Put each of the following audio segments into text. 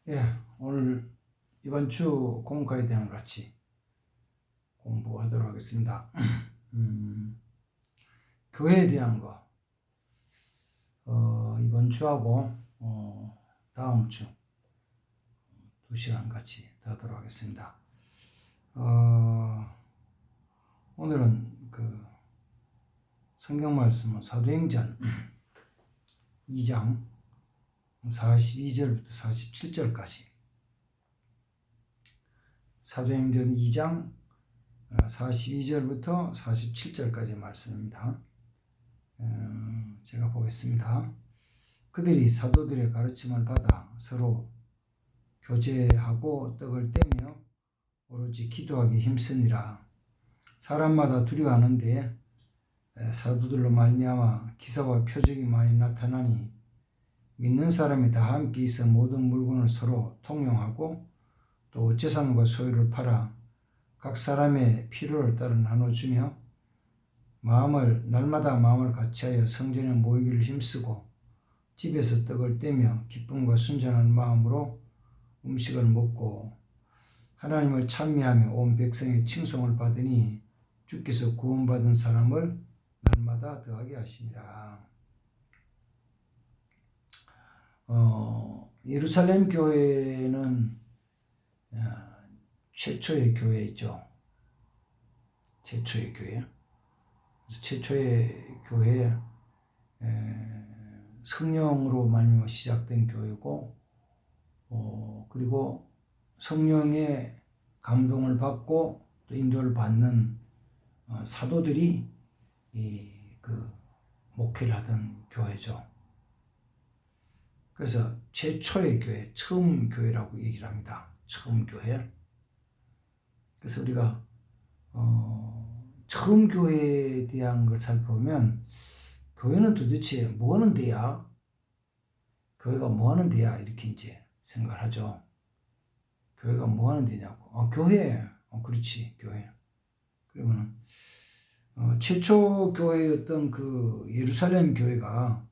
예, 오늘 이번 주 공과에 대한 같이 공부하도록 하겠습니다. 교회에 대한 거 이번 주하고 다음 주 2시간 같이 더 하도록 하겠습니다. 오늘은 그 성경 말씀은 사도행전 2장 42절부터 47절까지 사도행전 2장 42절부터 47절까지 말씀입니다. 제가 보겠습니다. 그들이 사도들의 가르침을 받아 서로 교제하고 떡을 떼며 오로지 기도하기 힘쓰니라. 사람마다 두려워하는데 사도들로 말미암아 기사와 표적이 많이 나타나니 믿는 사람이 다 함께 있어 모든 물건을 서로 통용하고 또 재산과 소유를 팔아 각 사람의 필요를 따라 나눠주며 날마다 마음을 같이하여 성전에 모이기를 힘쓰고 집에서 떡을 떼며 기쁨과 순전한 마음으로 음식을 먹고 하나님을 찬미하며 온 백성의 칭송을 받으니 주께서 구원받은 사람을 날마다 더하게 하시니라. 예루살렘 교회는 최초의 교회죠. 최초의 교회. 최초의 교회 성령으로 말미암아 시작된 교회고, 그리고 성령의 감동을 받고 또 인도를 받는 사도들이 그 목회를 하던 교회죠. 그래서 최초의 교회, 처음 교회라고 얘기를 합니다. 처음 교회. 그래서 우리가 처음 교회에 대한 걸 살펴보면 교회는 도대체 뭐 하는 데야? 교회가 뭐 하는 데야? 이렇게 이제 생각을 하죠. 교회가 뭐 하는 데냐고. 교회. 그렇지, 교회. 그러면 최초 교회였던 그 예루살렘 교회가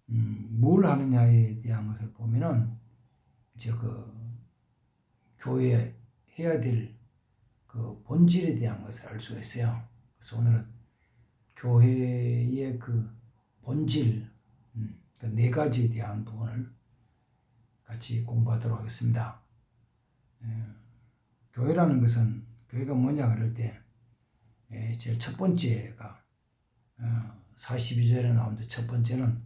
뭘 하느냐에 대한 것을 보면은 이제 그 교회에 해야 될 그 본질에 대한 것을 알 수가 있어요. 그래서 오늘은 교회의 그 본질, 그 네 가지에 대한 부분을 같이 공부하도록 하겠습니다. 교회라는 것은 교회가 뭐냐 그럴 때 제일 첫 번째가 42절에 나오는데 첫 번째는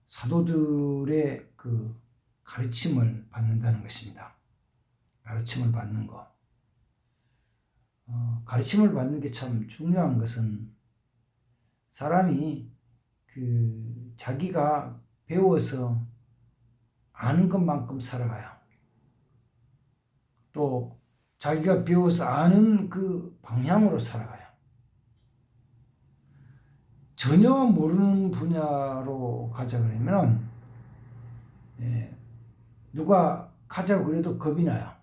사도들의 그 가르침을 받는다는 것입니다. 가르침을 받는 거. 가르침을 받는 게 참 중요한 것은 사람이 그 자기가 배워서 아는 것만큼 살아가요. 또 자기가 배워서 아는 그 방향으로 살아가요. 전혀 모르는 분야로 가자 그러면 누가 가자고 그래도 겁이 나요.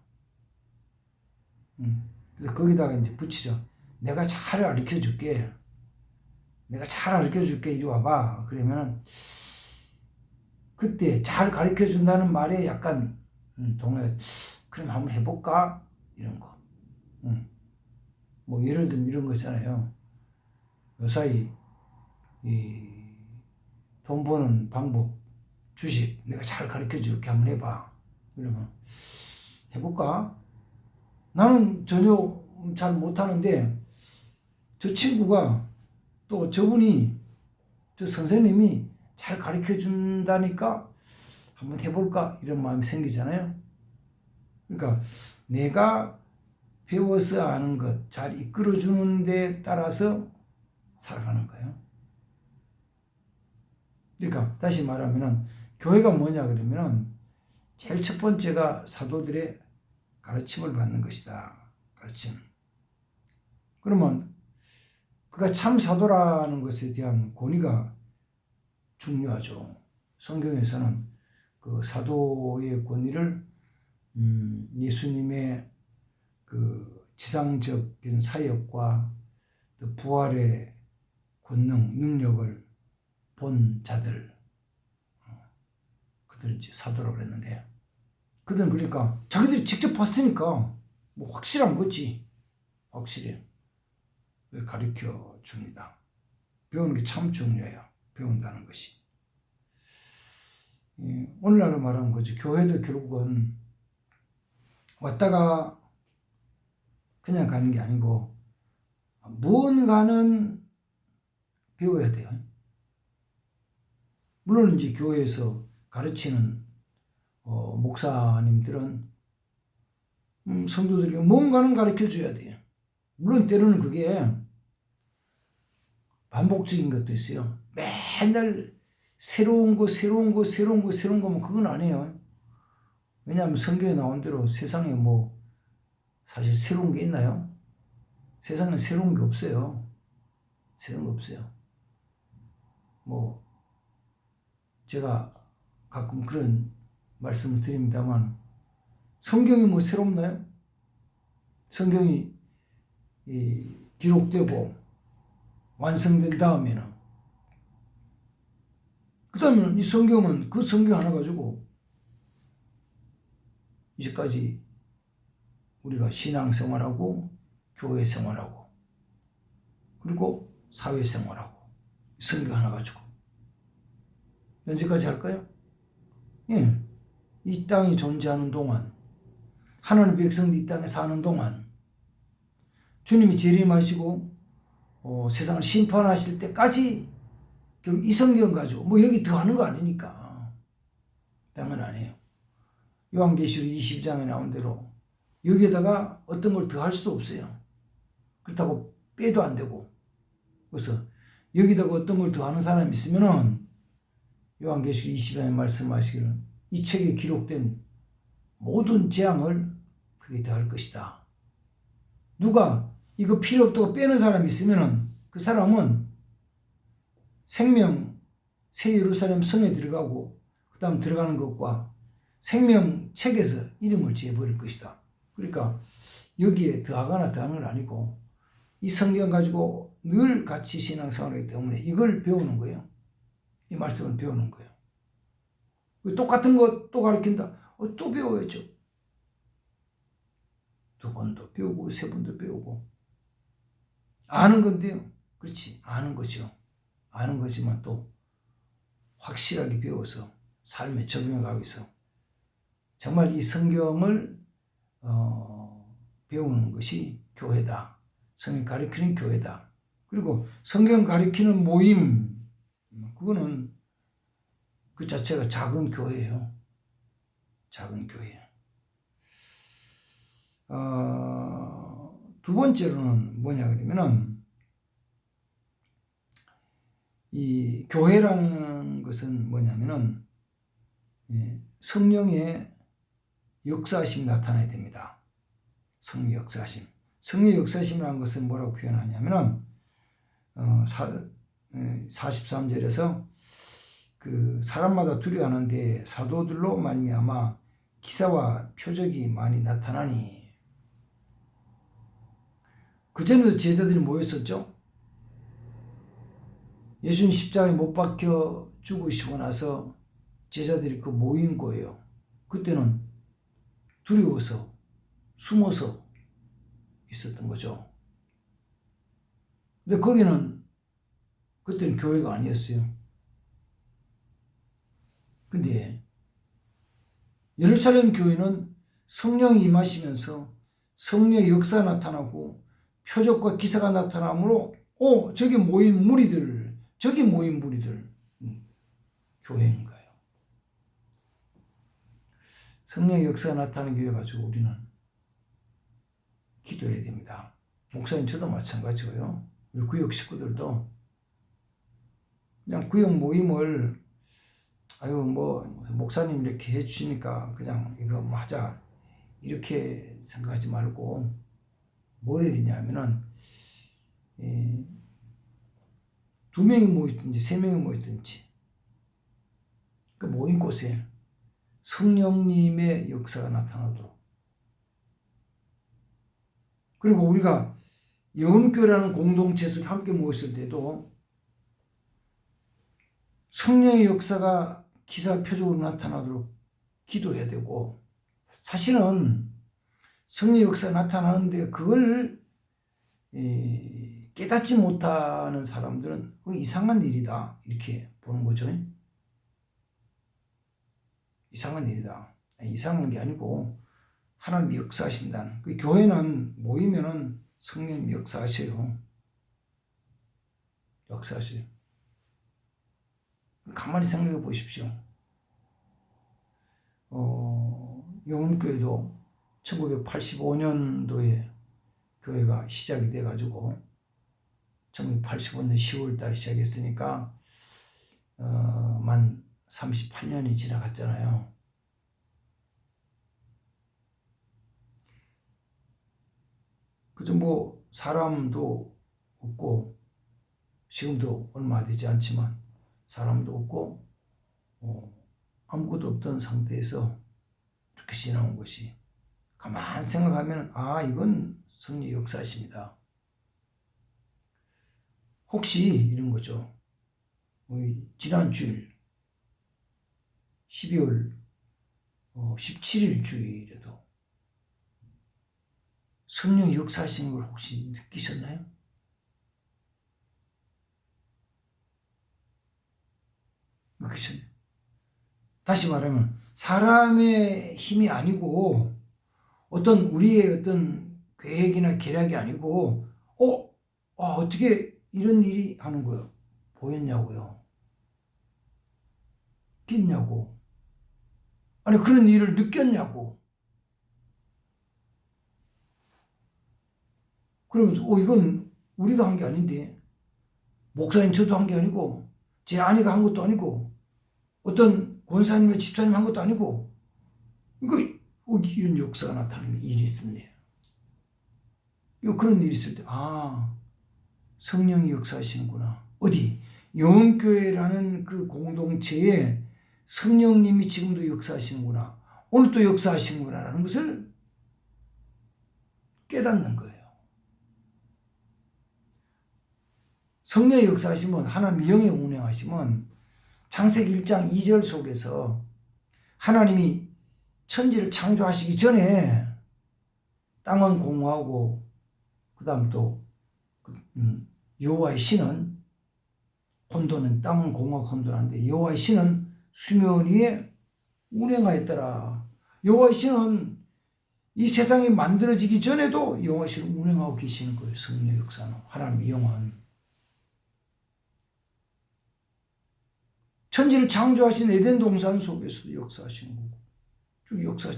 그래서 거기다가 이제 붙이죠. 내가 잘 가르쳐 줄게. 내가 잘 가르쳐 줄게. 이리 와봐. 그러면 그때 잘 가르쳐 준다는 말에 약간 동네 그럼 한번 해볼까? 이런 거. 뭐 예를 들면 이런 거 있잖아요. 요사이 돈 버는 방법, 주식 내가 잘 가르쳐 줄게. 한번 해봐. 그러면 해볼까? 나는 전혀 잘 못하는데 저 친구가 또 저분이 저 선생님이 잘 가르쳐 준다니까 한번 해볼까 이런 마음이 생기잖아요. 그러니까 내가 배워서 아는 것 잘 이끌어 주는 데 따라서 살아가는 거예요. 그러니까 다시 말하면은 교회가 뭐냐 그러면은 제일 첫 번째가 사도들의 가르침을 받는 것이다. 가르침. 그러면 그가 참 사도라는 것에 대한 권위가 중요하죠. 성경에서는 그 사도의 권위를 예수님의 그 지상적인 사역과 또 부활의 권능, 능력을 본 자들, 그런지 사도라고 그랬는데, 그들은 그러니까 자기들이 직접 봤으니까 뭐 확실한 거지. 확실히 가르쳐 줍니다. 배우는 게 참 중요해요. 배운다는 것이. 오늘날로 말하면 거지. 교회도 결국은 왔다가 그냥 가는 게 아니고 무언가는 배워야 돼요. 물론 이제 교회에서 가르치는 목사님들은 성도들에게 뭔가는 가르쳐 줘야 돼요. 물론 때로는 그게 반복적인 것도 있어요. 맨날 새로운 거면 그건 아니에요. 왜냐하면 성경에 나온 대로 세상에 뭐 사실 새로운 게 있나요? 세상에 새로운 게 없어요. 새로운 게 없어요. 뭐 제가 가끔 그런 말씀을 드립니다만, 성경이 뭐 새롭나요? 성경이 기록되고 완성된 다음에는, 그 다음에는 이 성경은 그 성경 하나 가지고 이제까지 우리가 신앙생활하고 교회 생활하고 그리고 사회생활하고 성경 하나 가지고 언제까지 할까요? 예, 이 땅이 존재하는 동안, 하나님의 백성들이 이 땅에 사는 동안, 주님이 재림하시고 세상을 심판하실 때까지 결국 이 성경 가지고 뭐 여기 더 하는 거 아니니까 당연 아니에요. 요한계시록 22장에 나온 대로 여기에다가 어떤 걸 더 할 수도 없어요. 그렇다고 빼도 안 되고. 그래서 여기다가 어떤 걸 더 하는 사람이 있으면은 요한계시록 22장에 말씀하시기를 이 책에 기록된 모든 재앙을 그게 더할 것이다. 누가 이거 필요 없다고 빼는 사람이 있으면은 그 사람은 생명 새 예루살렘 성에 들어가고 그 다음 들어가는 것과 생명책에서 이름을 지어버릴 것이다. 그러니까 여기에 더하거나 더하는 건 아니고 이 성경 가지고 늘 같이 신앙생활하기 때문에 이걸 배우는 거예요. 이 말씀을 배우는 거예요. 똑같은 거 또 가르친다. 또 배워야죠. 두 번도 배우고 세 번도 배우고. 아는 건데요. 그렇지. 아는 거죠. 아는 거지만 또 확실하게 배워서 삶에 적용하기 위해서 정말 이 성경을 배우는 것이 교회다. 성경 가르치는 교회다. 그리고 성경 가르치는 모임, 그거는 그 자체가 작은 교회예요. 작은 교회. 두 번째로는 뭐냐 그러면은 이 교회라는 것은 뭐냐면은 성령의 역사심이 나타나야 됩니다. 성령 역사심. 성령 역사심이라는 것은 뭐라고 표현하냐면은 43절에서 그 사람마다 두려워하는데 사도들로 말미암아 기사와 표적이 많이 나타나니. 그전에도 제자들이 모였었죠. 예수님 십자가에 못 박혀 죽으시고 나서 제자들이 그 모인 거예요. 그때는 두려워서 숨어서 있었던 거죠. 근데 거기는 그때는 교회가 아니었어요. 근데 예루살렘 교회는 성령이 임하시면서 성령의 역사가 나타나고 표적과 기사가 나타나므로 저기 모인 무리들 교회인 거예요. 성령의 역사가 나타나는 교회 가지고 우리는 기도해야 됩니다. 목사님 저도 마찬가지고요. 우리 구역 식구들도 그냥 구역 모임을 뭐 목사님 이렇게 해주시니까 그냥 이거 뭐 하자 이렇게 생각하지 말고 뭘 해야 되냐면은 2명이 모였든지 3명이 모였든지 그 모인 곳에 성령님의 역사가 나타나도록, 그리고 우리가 영혼교회라는 공동체에서 함께 모였을 때도 성령의 역사가 기사 표적으로 나타나도록 기도해야 되고, 사실은 성령 역사 나타나는데 그걸 깨닫지 못하는 사람들은 이상한 일이다 이렇게 보는 거죠. 이상한 일이다. 이상한 게 아니고 하나님이 역사하신다는. 그 교회는 모이면은 성령님 역사하셔요. 역사하셔요. 가만히 생각해 보십시오. 영흥교회도 1985년도에 교회가 시작이 돼가지고 1985년 10월 달 시작했으니까 만 38년이 지나갔잖아요. 그저 뭐 사람도 없고 지금도 얼마 되지 않지만 사람도 없고 아무것도 없던 상태에서 이렇게 지나온 것이, 가만 생각하면 이건 성령 역사십니다. 혹시 이런 거죠. 지난 주일 12월 17일 주일에도 성령 역사하시는 걸 혹시 느끼셨나요? 느끼셨나요? 다시 말하면 사람의 힘이 아니고 어떤 우리의 어떤 계획이나 계략이 아니고 어떻게 이런 일이 하는 거예요? 보였냐고요? 깼냐고? 아니 그런 일을 느꼈냐고? 그러면서 이건 우리가 한 게 아닌데, 목사님 저도 한 게 아니고 제 아내가 한 것도 아니고 어떤 권사님과 집사님 한 것도 아니고, 이런 역사가 나타나는 일이 있었네요. 그런 일이 있을 때 성령이 역사하시는구나. 어디? 영흥교회라는 그 공동체에 성령님이 지금도 역사하시는구나. 오늘 또 역사하시는구나라는 것을 깨닫는 거예요. 성령의 역사하시면, 하나님 영의 운행하시면 창세기 1장 2절 속에서 하나님이 천지를 창조하시기 전에 땅은 공허하고 그 다음 또 여호와의 신은, 혼돈은 땅은 공허하고 혼돈한데 여호와의 신은 수면 위에 운행하였더라. 여호와의 신은 이 세상이 만들어지기 전에도 여호와의 신은 운행하고 계시는 거예요. 성령 역사는, 하나님의 영은. 천지를 창조하신 에덴 동산 속에서도 역사하시는 거고,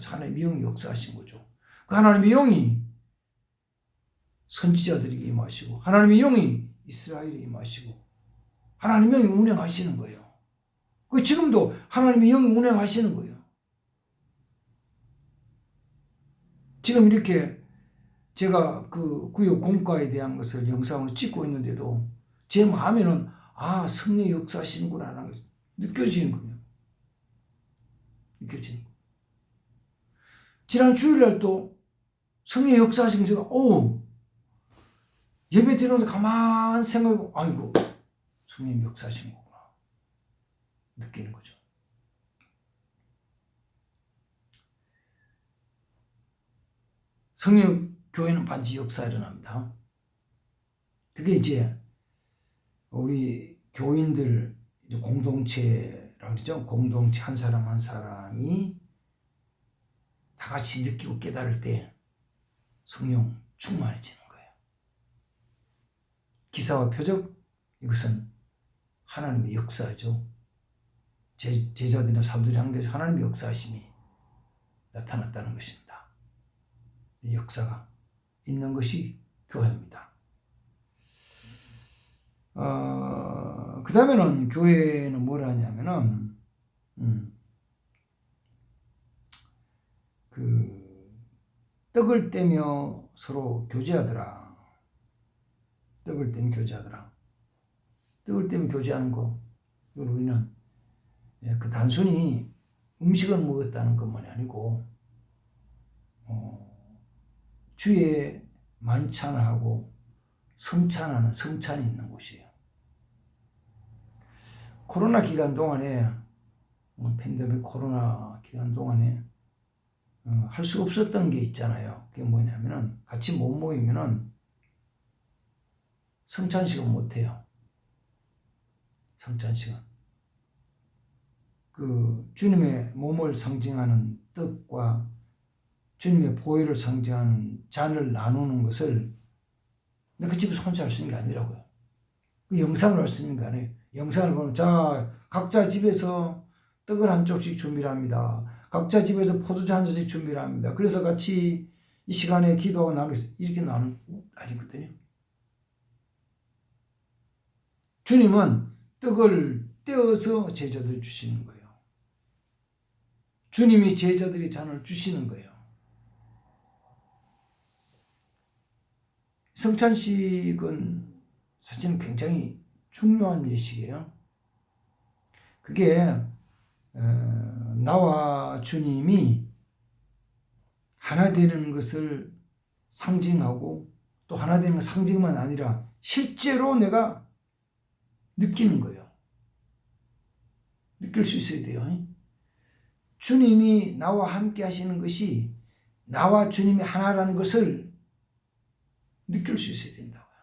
하나님의 영이 역사하신 거죠. 그 하나님의 영이 선지자들에게 임하시고 하나님의 영이 이스라엘에 임하시고 하나님의 영이 운행하시는 거예요. 지금도 하나님의 영이 운행하시는 거예요. 지금 이렇게 제가 그 구역 공과에 대한 것을 영상으로 찍고 있는데도 제 마음에는 성령이 역사하시는구나 하는 것이 느껴지는 거예요. 느껴지는 거예요. 지난 주일날 또 성령의 역사하신 제가 예배 드리면서 가만 생각하고 아이고 성령님 역사하시는 거구나 느끼는 거죠. 성령 교회는 반드시 역사가 일어납니다. 그게 이제 우리 교인들 공동체라고 그러죠. 공동체 한 사람 한 사람이 다 같이 느끼고 깨달을 때 성령 충만해지는 거예요. 기사와 표적, 이것은 하나님의 역사죠. 제자들이나 사도들이 한 게 하나님의 역사심이 나타났다는 것입니다. 이 역사가 있는 것이 교회입니다. 그 다음에는 교회는 뭘 하냐면은 떡을 떼며 서로 교제하더라. 떡을 떼며 교제하더라. 떡을 떼며 교제하는 거, 이건 우리는 그 단순히 음식을 먹었다는 것만이 아니고 주의 만찬하고 성찬하는 성찬이 있는 곳이에요. 코로나 기간 동안에 팬데믹 코로나 기간 동안에 할 수 없었던 게 있잖아요. 그게 뭐냐면은 같이 못 모이면은 성찬식은 못 해요. 성찬식은 그 주님의 몸을 상징하는 떡과 주님의 보혈을 상징하는 잔을 나누는 것을 내가 집에서 혼자 할 수 있는 게 아니라고요. 그 영상을 할 수 있는 게 아니에요. 영상을 보면 자 각자 집에서 떡을 한 쪽씩 준비를 합니다. 각자 집에서 포도주 한 잔씩 준비를 합니다. 그래서 같이 이 시간에 기도하고 나누면서 이렇게 나누는 아니거든요. 주님은 떡을 떼어서 제자들 주시는 거예요. 주님이 제자들이 잔을 주시는 거예요. 성찬식은 사실은 굉장히 중요한 예식이에요. 그게 나와 주님이 하나 되는 것을 상징하고 또 하나 되는 상징만 아니라 실제로 내가 느끼는 거예요. 느낄 수 있어야 돼요. 주님이 나와 함께 하시는 것이 나와 주님이 하나라는 것을 느낄 수 있어야 된다고요.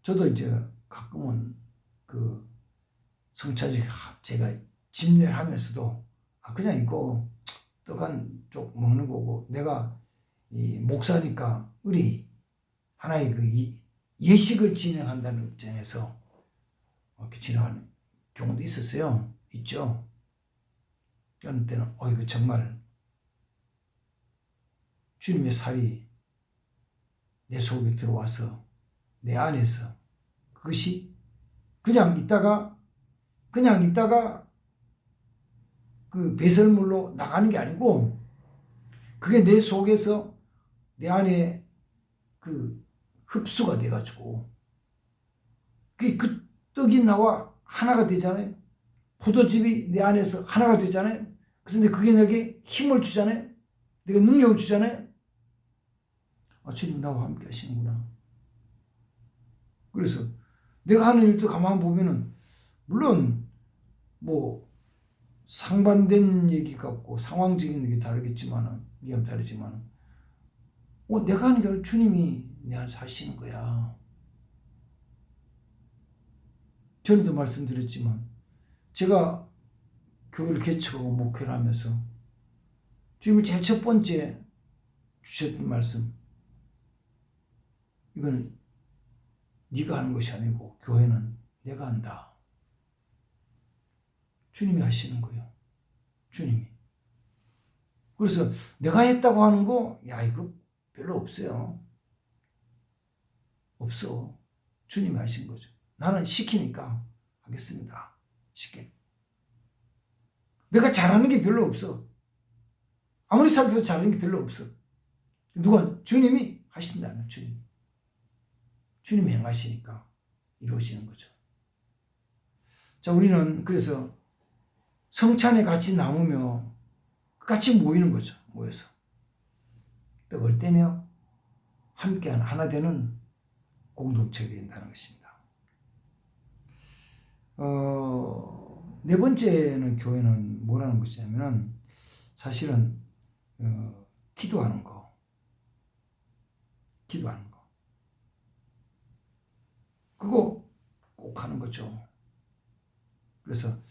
저도 이제 가끔은 그 성찬식 제가 집례를 하면서도 그냥 이거 떡 한 쪽 먹는 거고 내가 이 목사니까 우리 하나의 그 예식을 진행한다는 입장에서 이렇게 진행하는 경우도 있었어요. 있죠. 그런 때는 이거 정말 주님의 살이 내 속에 들어와서 내 안에서 그것이 그냥 있다가 그 배설물로 나가는 게 아니고 그게 내 속에서 내 안에 그 흡수가 돼가지고 그 떡이 나와 하나가 되잖아요. 포도즙이 내 안에서 하나가 되잖아요. 그래서 그게 내게 힘을 주잖아요. 내가 능력을 주잖아요. 주님 나와 함께 하시는구나. 그래서 내가 하는 일도 가만 보면은 물론 뭐 상반된 얘기 같고 상황적인 얘기 다르겠지만은 이게 다르지만은 내가 하는 게 아니라 주님이 내 안에서 하시는 거야. 전에도 말씀드렸지만 제가 교회를 개척하고 목회를 하면서 주님이 제일 첫 번째 주셨던 말씀, 이건 네가 하는 것이 아니고 교회는 내가 한다. 주님이 하시는 거예요. 주님이. 그래서 내가 했다고 하는 거 이거 별로 없어요. 없어. 주님이 하신 거죠. 나는 시키니까 하겠습니다. 내가 잘하는 게 별로 없어. 아무리 살펴도 잘하는 게 별로 없어. 누가? 주님이 하신다는 주님. 주님이 행하시니까 이루어지는 거죠. 자, 우리는 그래서 성찬에 같이 나누며 같이 모이는 거죠. 모여서 떡을 떼며 함께하는 하나 되는 공동체가 된다는 것입니다. 네 번째는 교회는 뭐라는 것이냐면은 사실은 기도하는 거. 그거 꼭 하는 거죠. 그래서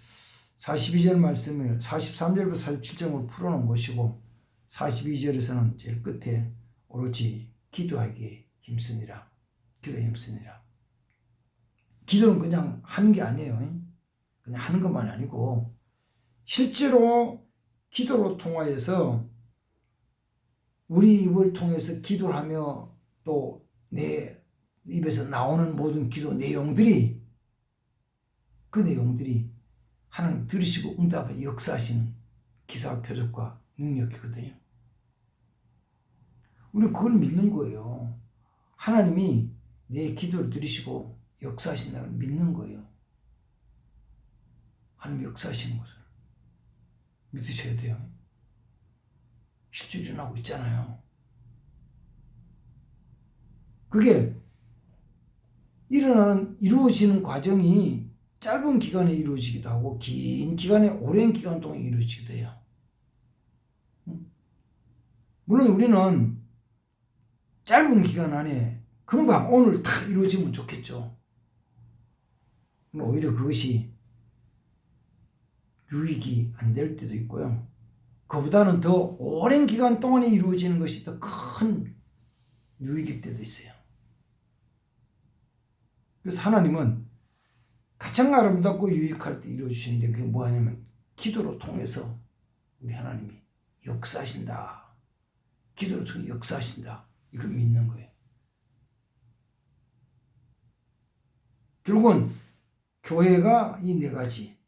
42절 말씀을 43절부터 47절을 풀어놓은 것이고 42절에서는 제일 끝에 오로지 기도하기에 힘쓰니라. 기도는 그냥 하는 게 아니에요. 그냥 하는 것만 아니고 실제로 기도로 통하여서 우리 입을 통해서 기도를 하며 또 내 입에서 나오는 모든 기도 내용들이 그 내용들이 하나님 들으시고 응답에 역사하시는 기사와 표적과 능력이거든요. 우리는 그걸 믿는 거예요. 하나님이 내 기도를 들으시고 역사하신다고 믿는 거예요. 하나님 역사하시는 것을 믿으셔야 돼요. 실제 일어나고 있잖아요. 그게 이루어지는 과정이 짧은 기간에 이루어지기도 하고 긴 기간에 오랜 기간 동안 이루어지기도 해요. 물론 우리는 짧은 기간 안에 금방 오늘 다 이루어지면 좋겠죠. 오히려 그것이 유익이 안 될 때도 있고요. 그보다는 더 오랜 기간 동안에 이루어지는 것이 더 큰 유익일 때도 있어요. 그래서 하나님은 가장 아름답고 유익할 때 이루어주시는데 그게 뭐냐면 기도로 통해서 우리 하나님이 역사하신다. 기도를 통해 역사하신다. 이걸 믿는 거예요. 결국은 교회가 이 네 가지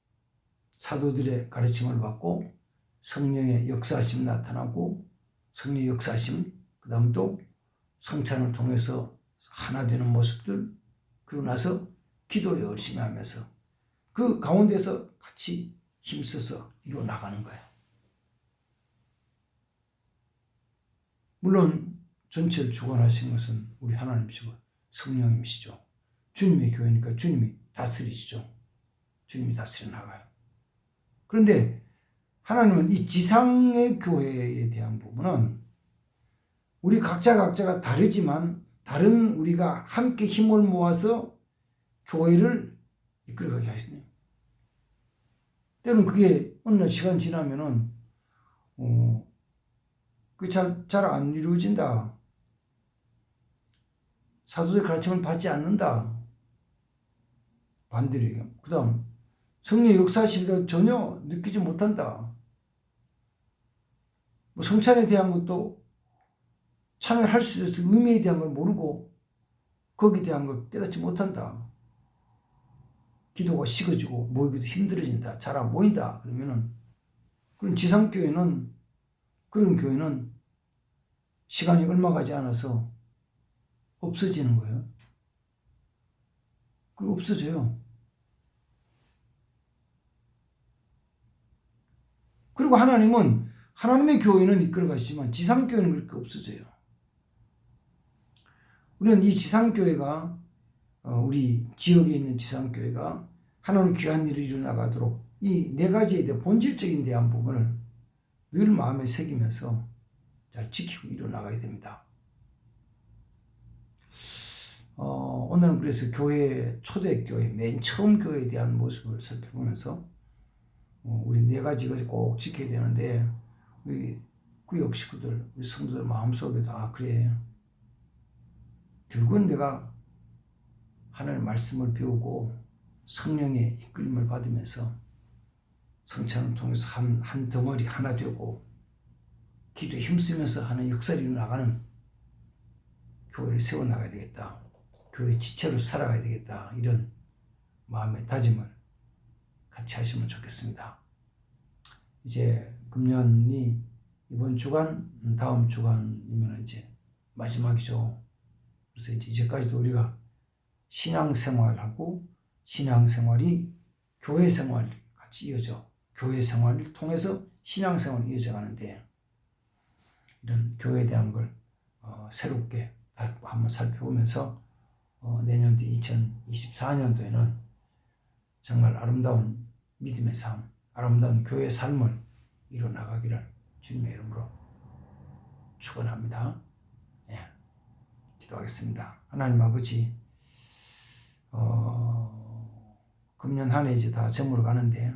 사도들의 가르침을 받고 성령의 역사하심 나타나고 성령의 역사하심 그 다음 또 성찬을 통해서 하나 되는 모습들 그러고 나서 기도에 열심히 하면서 그 가운데서 같이 힘써서 이루어 나가는 거예요. 물론 전체를 주관하신 것은 우리 하나님이시고 성령님이시죠. 주님의 교회니까 주님이 다스리시죠. 주님이 다스려 나가요. 그런데 하나님은 이 지상의 교회에 대한 부분은 우리 각자가 다르지만 다른 우리가 함께 힘을 모아서 교회를 이끌어가게 하시네요. 때로는 그게 어느 날 시간 지나면은 그게 잘 안 이루어진다. 사도들 가르침을 받지 않는다. 반대로 얘기하면. 그 다음 성령의 역사심도 전혀 느끼지 못한다. 뭐 성찬에 대한 것도 참여할 수 있어서 의미에 대한 걸 모르고 거기에 대한 걸 깨닫지 못한다. 기도가 식어지고 모이기도 힘들어진다. 잘 안 모인다. 그러면은 그런 지상교회는 그런 교회는 시간이 얼마 가지 않아서 없어지는 거예요. 그 없어져요. 그리고 하나님은 하나님의 교회는 이끌어 가시지만 지상교회는 그렇게 없어져요. 우리는 이 지상교회가 우리 지역에 있는 지상교회가 하나님의 귀한 일을 이루어나가도록 이 네 가지에 대한 본질적인 대한 부분을 늘 마음에 새기면서 잘 지키고 이루어나가야 됩니다. 오늘은 그래서 교회, 초대교회, 맨 처음 교회에 대한 모습을 살펴보면서 우리 네 가지가 꼭 지켜야 되는데 우리 구역 식구들, 우리 성도들 마음속에도 그래. 결국은 내가 하나님의 말씀을 배우고 성령의 이끌림을 받으면서 성찬을 통해서 한 덩어리 하나 되고 기도에 힘쓰면서 하는 역사를 이루어나가는 교회를 세워나가야 되겠다. 교회 지체로 살아가야 되겠다. 이런 마음의 다짐을 같이 하시면 좋겠습니다. 이제 금년이 이번 주간, 다음 주간이면 이제 마지막이죠. 그래서 이제까지도 우리가 신앙생활하고 신앙생활이 교회생활 같이 이어져 교회생활을 통해서 신앙생활이 이어져 가는데 이런 교회에 대한 걸 새롭게 한번 살펴보면서 내년도 2024년도에는 정말 아름다운 믿음의 삶, 아름다운 교회 삶을 이뤄나가기를 주님의 이름으로 축원합니다. 예, 기도하겠습니다. 하나님 아버지, 금년 한 해 이제 다 저물어 가는데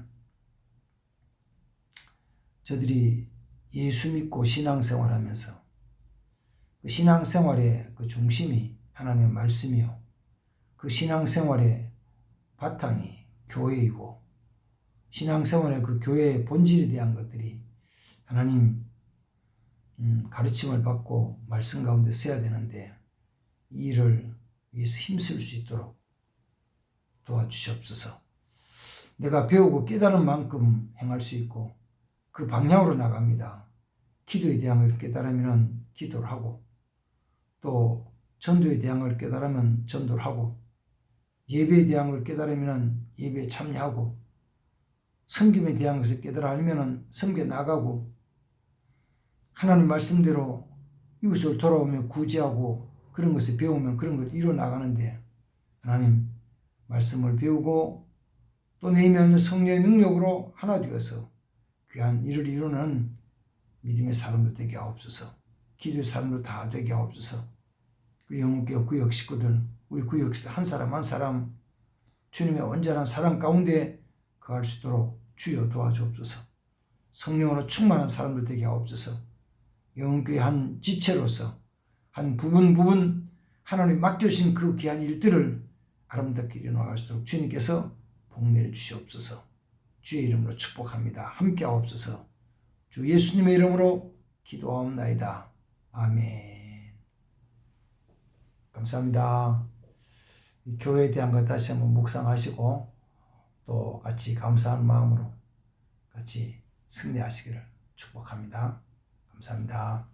저들이 예수 믿고 신앙생활하면서 그 신앙생활의 그 중심이 하나님의 말씀이요. 그 신앙생활의 바탕이 교회이고 신앙생활의 그 교회의 본질에 대한 것들이 하나님 가르침을 받고 말씀 가운데 서야 되는데 이 일을 위해서 힘쓸 수 있도록 도와주시옵소서. 내가 배우고 깨달은 만큼 행할 수 있고 그 방향으로 나갑니다. 기도에 대한 걸 깨달으면 기도를 하고 또 전도에 대한 걸 깨달으면 전도를 하고 예배에 대한 걸 깨달으면 예배에 참여하고 섬김에 대한 것을 깨달아 알면 섬겨 나가고 하나님 말씀대로 이웃을 돌아오며 구제하고 그런 것을 배우면 그런 걸 이뤄 나가는데 하나님 말씀을 배우고 또 내면 성령의 능력으로 하나 되어서 귀한 일을 이루는 믿음의 사람들 되게 하옵소서. 기도의 사람들 다 되게 하옵소서. 우리 영혼교회 구역 식구들, 우리 구역 한 사람 한 사람 주님의 온전한 사랑 가운데 거할 수 있도록 주여 도와주옵소서. 성령으로 충만한 사람들 되게 하옵소서. 영혼교회 한 지체로서 한 부분 하나님 맡겨주신 그 귀한 일들을 아름답게 이뤄나갈 수 있도록 주님께서 복 내려 주시옵소서. 주의 이름으로 축복합니다. 함께 하옵소서. 주 예수님의 이름으로 기도하옵나이다. 아멘. 감사합니다. 이 교회에 대한 것 다시 한번 묵상하시고 또 같이 감사하는 마음으로 같이 승리하시기를 축복합니다. 감사합니다.